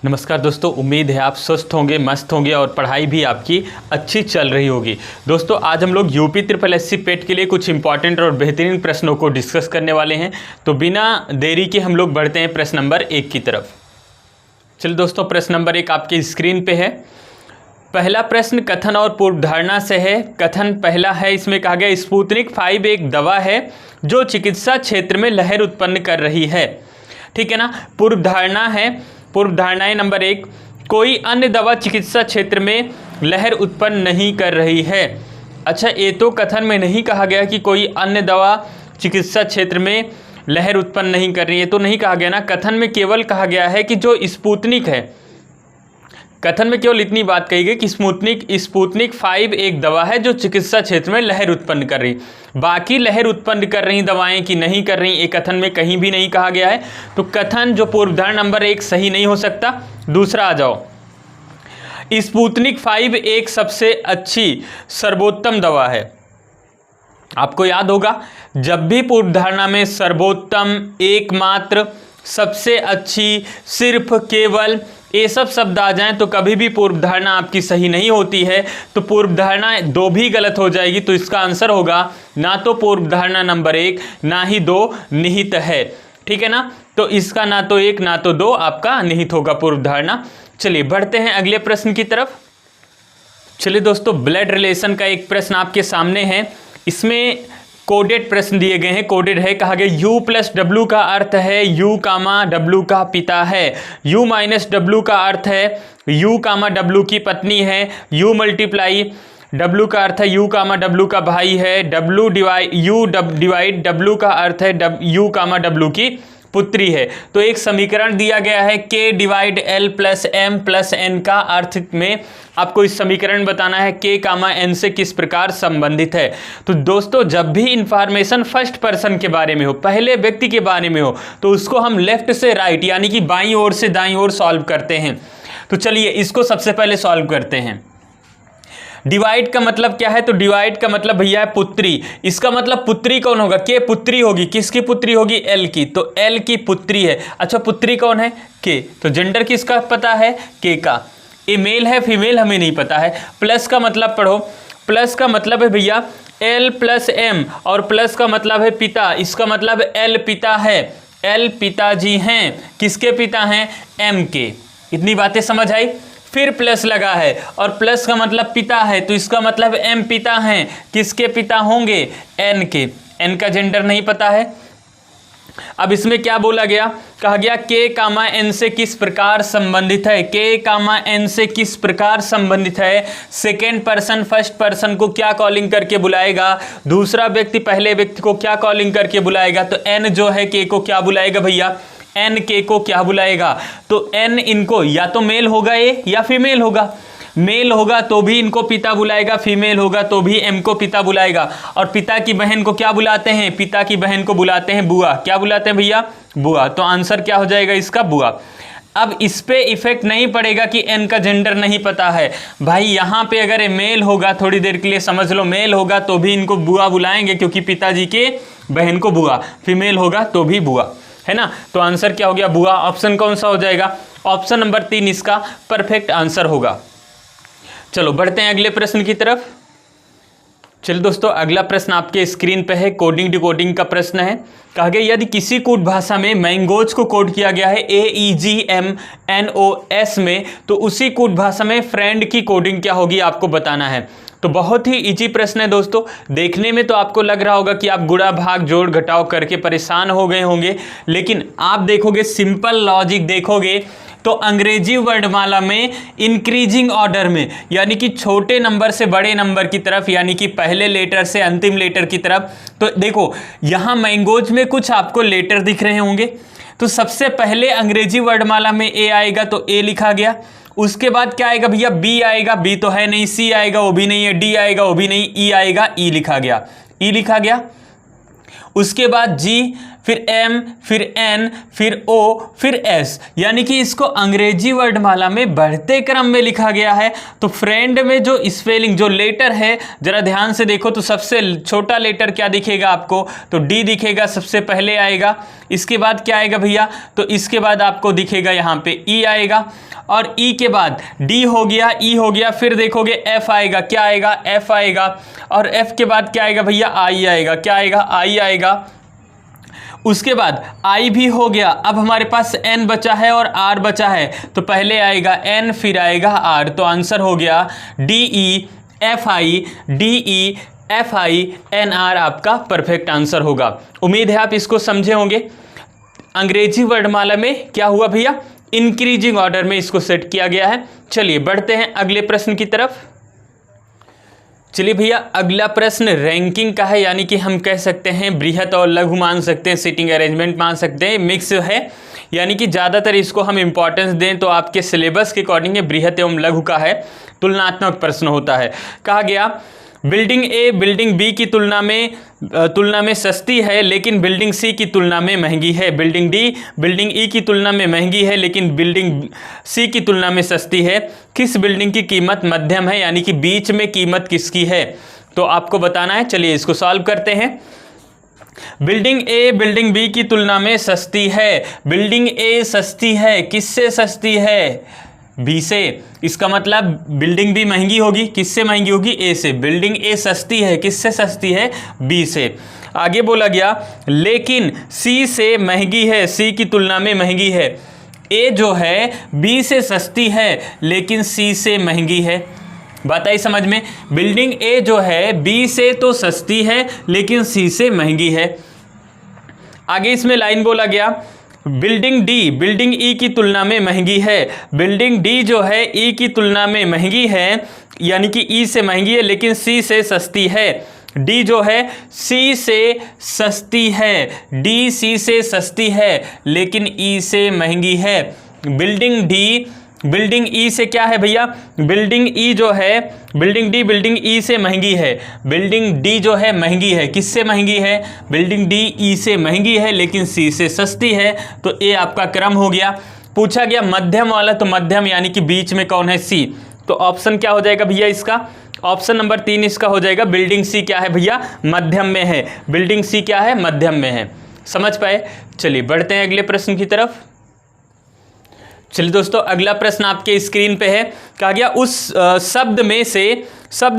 नमस्कार दोस्तों, उम्मीद है आप स्वस्थ होंगे, मस्त होंगे और पढ़ाई भी आपकी अच्छी चल रही होगी। दोस्तों आज हम लोग यूपी ट्रिपल एससी पेट के लिए कुछ इंपॉर्टेंट और बेहतरीन प्रश्नों को डिस्कस करने वाले हैं। तो बिना देरी के हम लोग बढ़ते हैं प्रश्न नंबर 1 की तरफ। चलिए दोस्तों, प्रश्न नंबर 1 आपकी स्क्रीन पे है। पहला प्रश्न कथन और पूर्वधारणा से है। कथन पहला है, इसमें कहा गया स्पुतनिक 5 एक दवा है जो चिकित्सा क्षेत्र में लहर उत्पन्न कर रही है। ठीक है ना। पूर्वधारणा है, पूर्वधारणाएं नंबर 1, कोई अन्य दवा चिकित्सा क्षेत्र में लहर उत्पन्न नहीं कर रही है। अच्छा, ये तो कथन में नहीं कहा गया कि कोई अन्य दवा चिकित्सा क्षेत्र में लहर उत्पन्न नहीं कर रही है, तो नहीं कहा गया ना। कथन में केवल कहा गया है कि जो स्पुतनिक है, कथन में केवल इतनी बात कही गई कि स्पुतनिक 5 एक दवा है जो चिकित्सा क्षेत्र में लहर उत्पन्न कर रही। बाकी लहर उत्पन्न कर रही दवाएं कि नहीं कर रही, ये कथन में कहीं भी नहीं कहा गया है। तो कथन जो पूर्वधारणा नंबर 1 सही नहीं हो सकता। दूसरा आ जाओ, स्पुतनिक 5 एक सबसे अच्छी सर्वोत्तम दवा है। आपको याद होगा, जब भी पूर्वधारणा में सर्वोत्तम, एकमात्र, सबसे अच्छी, सिर्फ, केवल, ये सब शब्द आ जाएं तो कभी भी पूर्वधारणा आपकी सही नहीं होती है। तो पूर्वधारणा 2 भी गलत हो जाएगी। तो इसका आंसर होगा ना तो पूर्वधारणा नंबर 1 ना ही 2 निहित है। ठीक है ना। तो इसका ना तो 1 ना तो 2 आपका निहित होगा पूर्वधारणा। चलिए बढ़ते हैं अगले प्रश्न की तरफ। चलिए दोस्तों, ब्लड रिलेशन का एक प्रश्न आपके सामने है। इसमें कोडेड प्रश्न दिए गए हैं। कोडेड है, कहा गया U प्लस डब्ल्यू का अर्थ है U कामा डब्ल्यू का पिता है। U माइनस डब्ल्यू का अर्थ है U कामा डब्ल्यू की पत्नी है। U मल्टीप्लाई डब्ल्यू का अर्थ है U कामा डब्ल्यू का भाई है। U डिवाइड डब्ल्यू का अर्थ है U कामा डब्ल्यू की पुत्री है। तो एक समीकरण दिया गया है K divide L plus M plus N का अर्थ में आपको इस समीकरण बताना है K कामा N से किस प्रकार संबंधित है। तो दोस्तों, जब भी इंफॉर्मेशन फर्स्ट पर्सन के बारे में हो, पहले व्यक्ति के बारे में हो, तो उसको हम लेफ्ट से राइट यानी कि बाईं ओर से दाईं ओर सॉल्व करते हैं। तो चलिए इसको सबसे पहले सॉल्व करते हैं। डिवाइड का मतलब क्या है? तो डिवाइड का मतलब भैया है पुत्री। इसका मतलब पुत्री कौन होगा? के पुत्री होगी। किसकी पुत्री होगी? एल की। तो एल की पुत्री है। अच्छा, पुत्री कौन है? के। तो जेंडर किसका पता है? के का। ये मेल है फीमेल हमें नहीं पता है। प्लस का मतलब पढ़ो। प्लस का मतलब है भैया एल प्लस एम, और प्लस का मतलब है पिता। इसका मतलब एल पिता है। एल पिताजी हैं। किसके पिता हैं? एम के। इतनी बातें समझ आई। फिर प्लस लगा है और प्लस का मतलब पिता है, तो इसका मतलब एम पिता हैं। किसके पिता होंगे? एन के। एन का जेंडर नहीं पता है। अब इसमें क्या बोला गया? कहा गया के कामा एन से किस प्रकार संबंधित है। के कामा एन से किस प्रकार संबंधित है। सेकेंड पर्सन फर्स्ट पर्सन को क्या कॉलिंग करके बुलाएगा, दूसरा व्यक्ति पहले व्यक्ति को क्या कॉलिंग करके बुलाएगा। तो एन जो है के को क्या बुलाएगा भैया? एन के को क्या बुलाएगा? तो एन इनको या तो मेल होगा ये या फीमेल होगा। मेल होगा तो भी इनको पिता बुलाएगा, फीमेल होगा तो भी एम को पिता बुलाएगा। और पिता की बहन को क्या बुलाते हैं? पिता की बहन को बुलाते हैं बुआ। क्या बुलाते हैं भैया? बुआ। तो आंसर क्या हो जाएगा इसका? बुआ। अब इस पे इफेक्ट नहीं पड़ेगा कि एन का जेंडर नहीं पता है भाई। यहाँ पे अगर ये मेल होगा, थोड़ी देर के लिए समझ लो, मेल होगा तो भी इनको बुआ बुलाएंगे क्योंकि पिताजी के बहन को बुआ। फीमेल होगा तो भी बुआ, है ना। तो आंसर क्या हो गया? बुआ। ऑप्शन कौन सा हो जाएगा? ऑप्शन नंबर 3 इसका परफेक्ट आंसर होगा। चलो बढ़ते हैं अगले प्रश्न की तरफ। चलिए दोस्तों, अगला प्रश्न आपके स्क्रीन पे है। कोडिंग डिकोडिंग का प्रश्न है। कहा गया यदि किसी कोड भाषा में मैंगोज को कोड किया गया है AEGMNOS में, तो उसी कोड भाषा में फ्रेंड की कोडिंग क्या होगी आपको बताना है। तो बहुत ही इजी प्रश्न है दोस्तों। देखने में तो आपको लग रहा होगा कि आप गुणा भाग जोड़ घटाव करके परेशान हो गए होंगे, लेकिन आप देखोगे सिंपल लॉजिक देखोगे तो अंग्रेजी वर्णमाला में इंक्रीजिंग ऑर्डर में, यानी कि छोटे नंबर से बड़े नंबर की तरफ, यानी कि पहले लेटर से अंतिम लेटर की तरफ। तो देखो यहाँ मैंगोज में कुछ आपको लेटर दिख रहे होंगे। तो सबसे पहले अंग्रेजी वर्णमाला में ए आएगा तो ए लिखा गया। उसके बाद क्या आएगा भैया? बी आएगा, बी तो है नहीं। सी आएगा, वो भी नहीं है। डी आएगा, वो भी नहीं। ई आएगा, ई लिखा गया। ई लिखा गया। उसके बाद जी, फिर M, फिर N, फिर O, फिर S, यानी कि इसको अंग्रेजी वर्णमाला में बढ़ते क्रम में लिखा गया है। तो फ्रेंड में जो स्पेलिंग, जो लेटर है, जरा ध्यान से देखो तो सबसे छोटा लेटर क्या दिखेगा आपको, तो D दिखेगा, सबसे पहले आएगा। इसके बाद क्या आएगा भैया, तो इसके बाद आपको दिखेगा यहाँ पे E आएगा, और E के बाद D हो गया, E हो गया, फिर देखोगे F आएगा, क्या आएगा, F आएगा, और F के बाद क्या आएगा भैया, I आएगा, क्या आएगा, I आएगा। उसके बाद I भी हो गया, अब हमारे पास N बचा है और R बचा है, तो पहले आएगा N, फिर आएगा R, तो आंसर हो गया DE FI, DE FI NR आपका परफेक्ट आंसर होगा। उम्मीद है आप इसको समझे होंगे। अंग्रेजी वर्णमाला में क्या हुआ भैया, इंक्रीजिंग ऑर्डर में इसको सेट किया गया है। चलिए बढ़ते हैं अगले प्रश्न की तरफ। चलिए भैया अगला प्रश्न रैंकिंग का है, यानी कि हम कह सकते हैं बृहत और लघु मान सकते हैं, सीटिंग अरेंजमेंट मान सकते हैं, मिक्स है, यानी कि ज़्यादातर इसको हम इंपॉर्टेंस दें तो आपके सिलेबस के अकॉर्डिंग बृहत एवं लघु का है, तुलनात्मक प्रश्न होता है। कहा गया बिल्डिंग ए बिल्डिंग बी की तुलना में सस्ती है लेकिन बिल्डिंग सी की तुलना में महंगी है। बिल्डिंग डी बिल्डिंग ई की तुलना में महंगी है लेकिन बिल्डिंग सी की तुलना में सस्ती है। किस बिल्डिंग की कीमत मध्यम है, यानी कि बीच में कीमत किसकी है, तो आपको बताना है। चलिए इसको सॉल्व करते हैं। बिल्डिंग ए बिल्डिंग बी की तुलना में सस्ती है। बिल्डिंग ए सस्ती है, किससे सस्ती है, बी से। इसका मतलब बिल्डिंग बी महंगी होगी, किससे महंगी होगी, ए से। बिल्डिंग ए सस्ती है, किससे सस्ती है, बी से। आगे बोला गया लेकिन सी से महंगी है, सी की तुलना में महंगी है। ए जो है बी से सस्ती है लेकिन सी से महंगी है। बात आई समझ में। बिल्डिंग ए जो है बी से तो सस्ती है लेकिन सी से महंगी है। आगे इसमें लाइन बोला गया बिल्डिंग डी बिल्डिंग ई की तुलना में महंगी है। बिल्डिंग डी जो है ई की तुलना में महंगी है, यानी कि ई से महंगी है लेकिन सी से सस्ती है। डी जो है सी से सस्ती है, डी सी से सस्ती है लेकिन ई से महंगी है। बिल्डिंग डी बिल्डिंग ई से क्या है भैया, बिल्डिंग ई जो है बिल्डिंग डी बिल्डिंग ई से महंगी है। बिल्डिंग डी जो है महंगी है, किससे महंगी है, बिल्डिंग डी ई से महंगी है लेकिन सी से सस्ती है। तो ए आपका क्रम हो गया। पूछा गया मध्यम वाला, तो मध्यम यानी कि बीच में कौन है, सी। तो ऑप्शन क्या हो जाएगा भैया इसका, ऑप्शन नंबर 3 इसका हो जाएगा। बिल्डिंग सी क्या है भैया, मध्यम में है। बिल्डिंग सी क्या है, मध्यम में है। समझ पाए। चलिए बढ़ते हैं अगले प्रश्न की तरफ। चलिए दोस्तों अगला प्रश्न आपके स्क्रीन पे है। कहा गया उस शब्द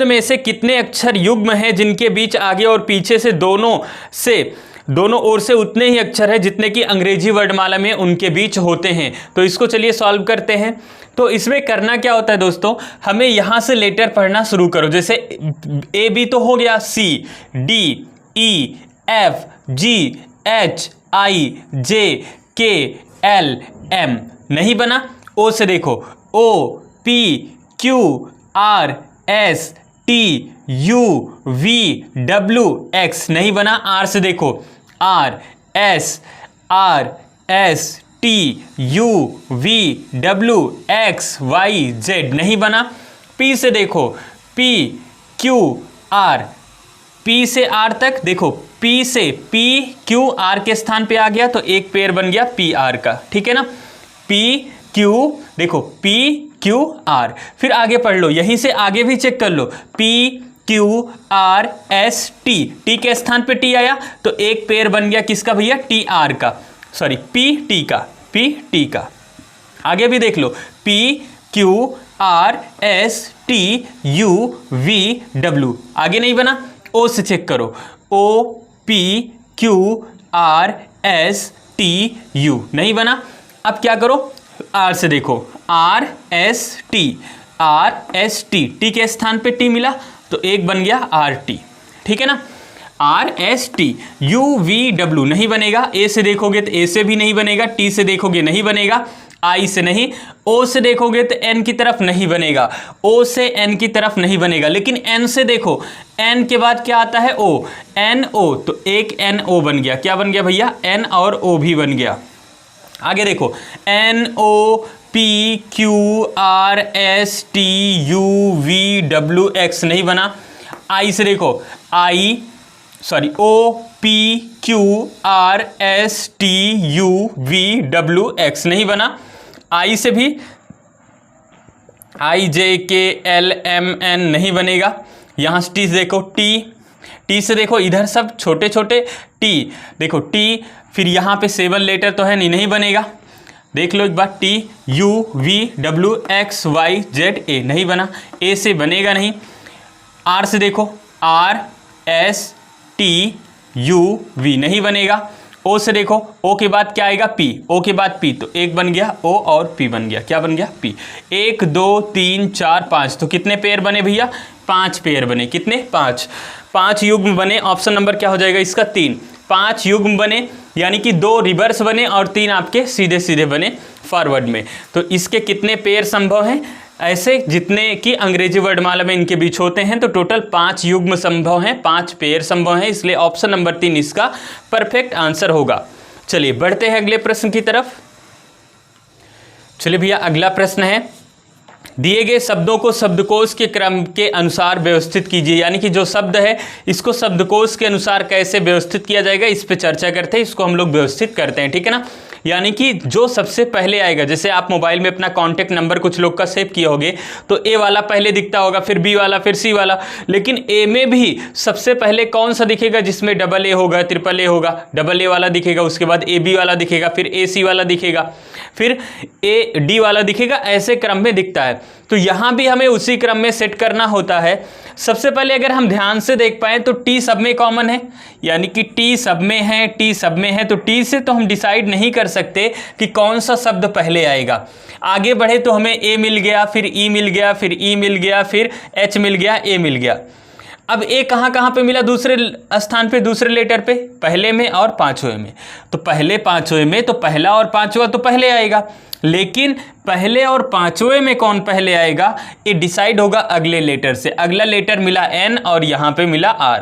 में से कितने अक्षर युग्म हैं जिनके बीच आगे और पीछे से दोनों ओर से उतने ही अक्षर हैं जितने कि अंग्रेजी वर्णमाला में उनके बीच होते हैं। तो इसको चलिए सॉल्व करते हैं। तो इसमें करना क्या होता है दोस्तों, हमें यहाँ से लेटर पढ़ना शुरू करो। जैसे ए बी तो हो गया, C D E F G H I J K L M नहीं बना। ओ से देखो, O P Q R S T U V W X नहीं बना। आर से देखो, R S T U V W X Y Z नहीं बना। पी से देखो, पी क्यू आर, पी से आर तक देखो, पी से पी क्यू आर के स्थान पे आ गया तो एक पेयर बन गया पी आर का, ठीक है ना। पी क्यू देखो, पी क्यू आर, फिर आगे पढ़ लो, यहीं से आगे भी चेक कर लो, P Q R S T, T के स्थान पे टी आया तो एक पेयर बन गया किसका भैया, टी आर का, सॉरी पी टी का। आगे भी देख लो, P Q R S T U V W, आगे नहीं बना। ओ से चेक करो, O P Q R S T U नहीं बना। अब क्या करो, आर से देखो, आर एस टी, टी के स्थान पे टी मिला तो एक बन गया आर टी, ठीक है ना। Are S T, U V W नहीं बनेगा। ए से देखोगे तो ए से भी नहीं बनेगा, टी से देखोगे नहीं बनेगा, आई से नहीं, ओ से देखोगे तो एन की तरफ नहीं बनेगा, ओ से एन की तरफ नहीं बनेगा। लेकिन एन से देखो, एन के बाद क्या आता है, ओ, एन ओ, तो एक एन ओ बन गया। क्या बन गया भैया, एन और ओ भी बन गया। आगे देखो, N O P Q R S T U V W X नहीं बना। आई से देखो, आई सॉरी ओ PQRSTUVWX नहीं बना। I से भी IJKLMN नहीं बनेगा। यहाँ से T से देखो टी से देखो इधर सब छोटे छोटे T, देखो T, फिर यहाँ पे 7 लेटर तो है नहीं बनेगा। देख लो एक बार TUVWXYZA नहीं बना। A से बनेगा नहीं। R से देखो RSTUV नहीं बनेगा। O से देखो O के बाद क्या आएगा P, O के बाद P, तो एक बन गया O और P बन गया। क्या बन गया P। 1 2 3 4 5, तो कितने पेयर बने भैया, 5 पेयर बने। कितने, 5 युग्म बने। ऑप्शन नंबर क्या हो जाएगा इसका 3। 5 युग्म बने यानी कि 2 रिवर्स बने और 3 आपके सीधे सीधे बने फॉरवर्ड में। तो इसके कितने पेयर संभव हैं, ऐसे जितने कि अंग्रेजी वर्णमाला में इनके बीच होते हैं, तो टोटल 5 युग्म संभव हैं, 5 पेयर संभव हैं, इसलिए ऑप्शन नंबर 3 इसका परफेक्ट आंसर होगा। चलिए बढ़ते हैं अगले प्रश्न की तरफ। चलिए भैया अगला प्रश्न है, दिए गए शब्दों को शब्दकोश के क्रम के अनुसार व्यवस्थित कीजिए। यानी कि जो शब्द है इसको शब्दकोश के अनुसार कैसे व्यवस्थित किया जाएगा, इस पे चर्चा करते हैं, इसको हम लोग व्यवस्थित करते हैं, ठीक है ना। यानी कि जो सबसे पहले आएगा, जैसे आप मोबाइल में अपना कॉन्टैक्ट नंबर कुछ लोग का सेव किए होगे, तो ए वाला पहले दिखता होगा, फिर बी वाला, फिर सी वाला, लेकिन ए में भी सबसे पहले कौन सा दिखेगा, जिसमें AA होगा, ट्रिपल ए होगा, AA वाला दिखेगा, उसके बाद AB वाला दिखेगा, फिर AC वाला दिखेगा, फिर AD वाला दिखेगा, ऐसे क्रम में दिखता है। तो यहाँ भी हमें उसी क्रम में सेट करना होता है। सबसे पहले अगर हम ध्यान से देख पाएँ तो T सब में कॉमन है, यानी कि T सब में है, T सब में है, तो T से तो हम डिसाइड नहीं कर सकते कि कौन सा शब्द पहले आएगा। आगे बढ़े तो हमें A मिल गया, फिर E मिल गया, फिर E मिल गया, फिर H मिल गया, A मिल गया। अब ए कहाँ पे मिला, दूसरे स्थान पे, दूसरे लेटर पे, पहले में और पांचवें में। तो पहले पांचवें में तो पहला और पांचवा तो पहले आएगा, लेकिन पहले और पांचवें में कौन पहले आएगा ये डिसाइड होगा अगले लेटर से। अगला लेटर मिला N और यहाँ पे मिला R।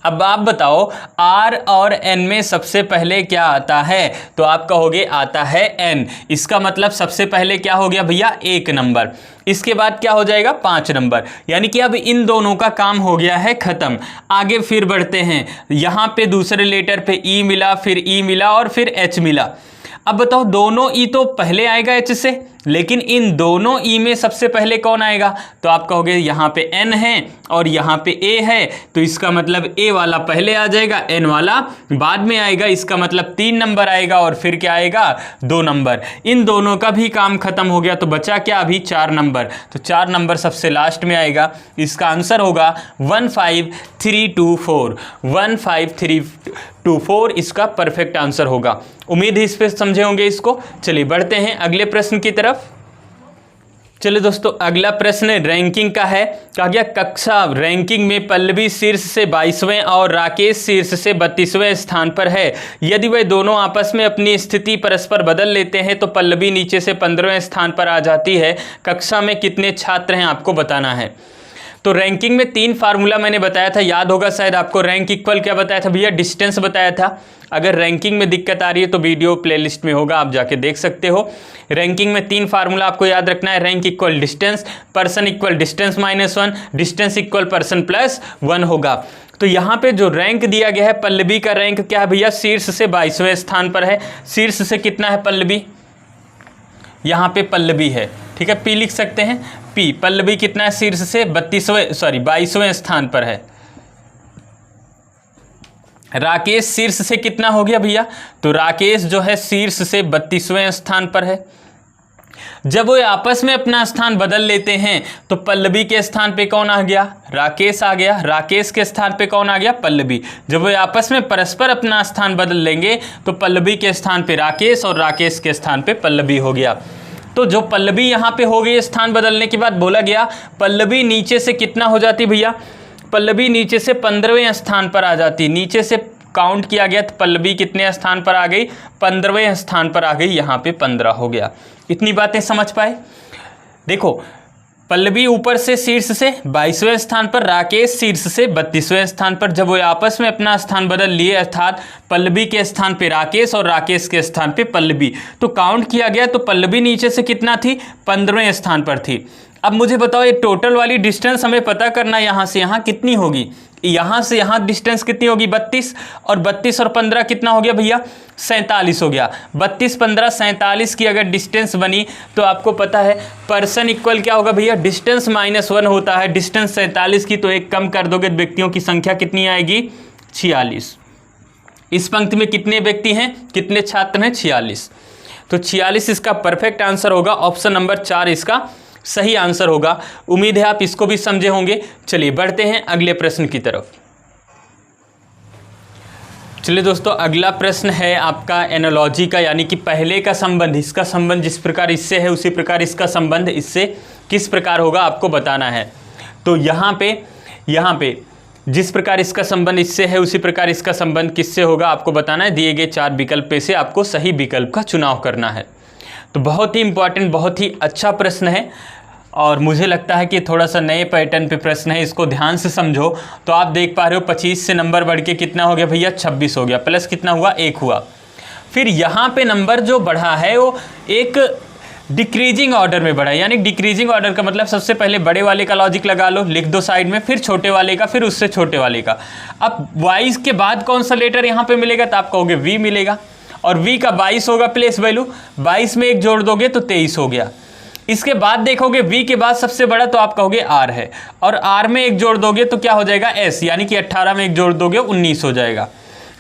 अब आप बताओ R और N में सबसे पहले क्या आता है, तो आप कहोगे आता है N। इसका मतलब सबसे पहले क्या हो गया भैया, 1 नंबर, इसके बाद क्या हो जाएगा 5 नंबर, यानी कि अब इन दोनों का काम हो गया है खत्म। आगे फिर बढ़ते हैं, यहाँ पे दूसरे लेटर पे E मिला, फिर E मिला और फिर H मिला। अब बताओ दोनों ई तो पहले आएगा H से, लेकिन इन दोनों ई में सबसे पहले कौन आएगा, तो आप कहोगे यहाँ पे N है और यहाँ पे A है, तो इसका मतलब A वाला पहले आ जाएगा, N वाला बाद में आएगा, इसका मतलब 3 नंबर आएगा और फिर क्या आएगा 2 नंबर। इन दोनों का भी काम खत्म हो गया, तो बचा क्या अभी 4 नंबर, तो 4 नंबर सबसे लास्ट में आएगा। इसका आंसर होगा 15324, 15324 इसका परफेक्ट आंसर होगा। उम्मीद है इस पे समझे होंगे इसको। चलिए बढ़ते हैं अगले प्रश्न की तरफ। चलिए दोस्तों अगला प्रश्न रैंकिंग का है। कहा गया कक्षा रैंकिंग में पल्लवी शीर्ष से 22वें और राकेश शीर्ष से 32वें स्थान पर है। यदि वे दोनों आपस में अपनी स्थिति परस्पर बदल लेते हैं तो पल्लवी नीचे से 15वें स्थान पर आ जाती है। कक्षा में कितने छात्र हैं आपको बताना है। तो रैंकिंग में 3 फार्मूला मैंने बताया था, याद होगा शायद आपको। रैंक इक्वल क्या बताया था भैया, डिस्टेंस बताया था। अगर रैंकिंग में दिक्कत आ रही है तो वीडियो प्लेलिस्ट में होगा, आप जाके देख सकते हो। रैंकिंग में 3 फार्मूला आपको याद रखना है। Rank equal distance, person equal distance -1, distance equal person +1 होगा। तो यहाँ पे जो रैंक दिया गया है, पल्लवी का रैंक क्या है भैया, शीर्ष से 22वें स्थान पर है। शीर्ष से कितना है पल्लवी, यहाँ पे पल्लवी है, ठीक है, P लिख सकते हैं P। पल्लवी कितना है शीर्ष से 22वें स्थान पर है। राकेश शीर्ष से कितना हो गया भैया, तो राकेश जो है शीर्ष से 32वें स्थान पर है। जब वो आपस में अपना स्थान बदल लेते हैं तो पल्लवी के स्थान पे कौन आ गया, राकेश आ गया। राकेश के स्थान पे कौन आ गया, पल्लवी। जब वो आपस में परस्पर अपना स्थान बदल लेंगे तो पल्लवी के स्थान पे राकेश और राकेश के स्थान पे पल्लवी हो गया। तो जो पल्लवी यहाँ पे हो गई, स्थान बदलने के बाद बोला गया पल्लवी नीचे से कितना हो जाती भैया, पल्लवी नीचे से 15वें स्थान पर आ जाती। नीचे से काउंट किया गया तो पल्लवी कितने स्थान पर आ गई, 15वें स्थान पर आ गई, यहाँ पे 15 हो गया। इतनी बातें समझ पाए। देखो पल्लवी ऊपर से शीर्ष से 22वें स्थान पर, राकेश शीर्ष से 32वें स्थान पर। जब वो आपस में अपना स्थान बदल लिए, अर्थात पल्लवी के स्थान पे राकेश और राकेश के स्थान पे पल्लवी, तो काउंट किया गया तो पल्लवी नीचे से कितना थी, 15वें स्थान पर थी। अब मुझे बताओ ये टोटल वाली डिस्टेंस हमें पता करना, यहाँ से यहाँ कितनी होगी। यहाँ से यहाँ डिस्टेंस कितनी होगी 32, और 32 और 15 कितना हो गया भैया 47 हो गया। 32 15 47 की अगर डिस्टेंस बनी तो आपको पता है पर्सन इक्वल क्या होगा भैया, डिस्टेंस -1 होता है। डिस्टेंस 47 की तो एक कम कर दोगे, व्यक्तियों की संख्या कितनी आएगी 46। इस पंक्ति में कितने व्यक्ति हैं, कितने छात्र हैं 46, तो 46 इसका परफेक्ट आंसर होगा। ऑप्शन नंबर 4 इसका सही आंसर होगा। उम्मीद है आप इसको भी समझे होंगे। चलिए बढ़ते हैं अगले प्रश्न की तरफ। चलिए दोस्तों, अगला प्रश्न है आपका एनालॉजी का, यानी कि पहले का संबंध, इसका संबंध जिस प्रकार इससे है उसी प्रकार इसका संबंध इससे किस प्रकार होगा आपको बताना है। तो यहाँ पे जिस प्रकार इसका संबंध इससे है उसी प्रकार इसका संबंध किससे होगा आपको बताना है। दिए गए 4 विकल्प में से आपको सही विकल्प का चुनाव करना है। तो बहुत ही इंपॉर्टेंट, बहुत ही अच्छा प्रश्न है, और मुझे लगता है कि थोड़ा सा नए पैटर्न पे प्रश्न है, इसको ध्यान से समझो। तो आप देख पा रहे हो 25 से नंबर बढ़ के कितना हो गया भैया 26 हो गया, प्लस कितना हुआ 1 हुआ। फिर यहाँ पे नंबर जो बढ़ा है वो एक डिक्रीजिंग ऑर्डर में बढ़ा है, यानी डिक्रीजिंग ऑर्डर का मतलब सबसे पहले बड़े वाले का लॉजिक लगा लो, लिख दो साइड में, फिर छोटे वाले का, फिर उससे छोटे वाले का। अब 22 के बाद कौन सा लेटर यहाँ पे मिलेगा, तो आप कहोगे वी मिलेगा, और वी का 22 होगा प्लेस वैल्यू, 22 में 1 जोड़ दोगे तो 23 हो गया। इसके बाद देखोगे v के बाद सबसे बड़ा तो आप कहोगे r है, और r में 1 जोड़ दोगे तो क्या हो जाएगा s, यानी कि 18 में 1 जोड़ दोगे 19 हो जाएगा।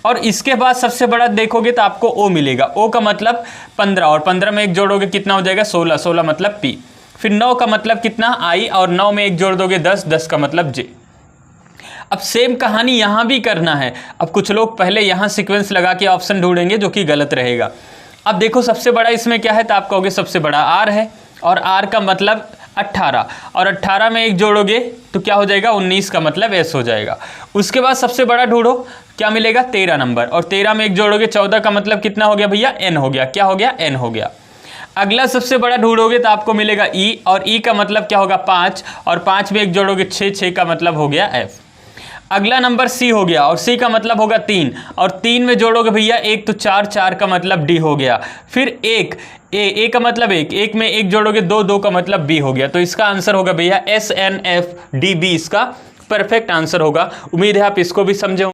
और इसके बाद सबसे बड़ा देखोगे तो आपको o मिलेगा, o का मतलब 15, और 15 में 1 जोड़ोगे कितना हो जाएगा 16, 16 मतलब p। फिर 9 का मतलब कितना i, और 9 में 1 जोड़ दोगे 10, 10 का मतलब j। अब सेम कहानी यहाँ भी करना है। अब कुछ लोग पहले यहाँ सीक्वेंस लगा के ऑप्शन ढूंढेंगे जो कि गलत रहेगा। अब देखो सबसे बड़ा इसमें क्या है, तो आप कहोगे सबसे बड़ा r है, और r का मतलब 18, और 18 में 1 जोड़ोगे तो क्या हो जाएगा 19 का मतलब s हो जाएगा। उसके बाद सबसे बड़ा ढूंढो, क्या मिलेगा 13 नंबर, और 13 में 1 जोड़ोगे 14 का मतलब कितना हो गया भैया n हो गया, क्या हो गया n हो गया। अगला सबसे बड़ा ढूंढोगे तो आपको मिलेगा e, और e का मतलब क्या होगा 5, और 5 में 1 जोड़ोगे 6, 6 का मतलब हो गया f। अगला नंबर c हो गया, और c का मतलब होगा 3, और 3 में जोड़ोगे भैया 1 तो 4, 4 का मतलब d हो गया। फिर 1, a का मतलब 1, 1 में 1 जोड़ोगे 2, 2 का मतलब b हो गया। तो इसका आंसर होगा भैया SNFDB, इसका परफेक्ट आंसर होगा। उम्मीद है आप इसको भी समझे।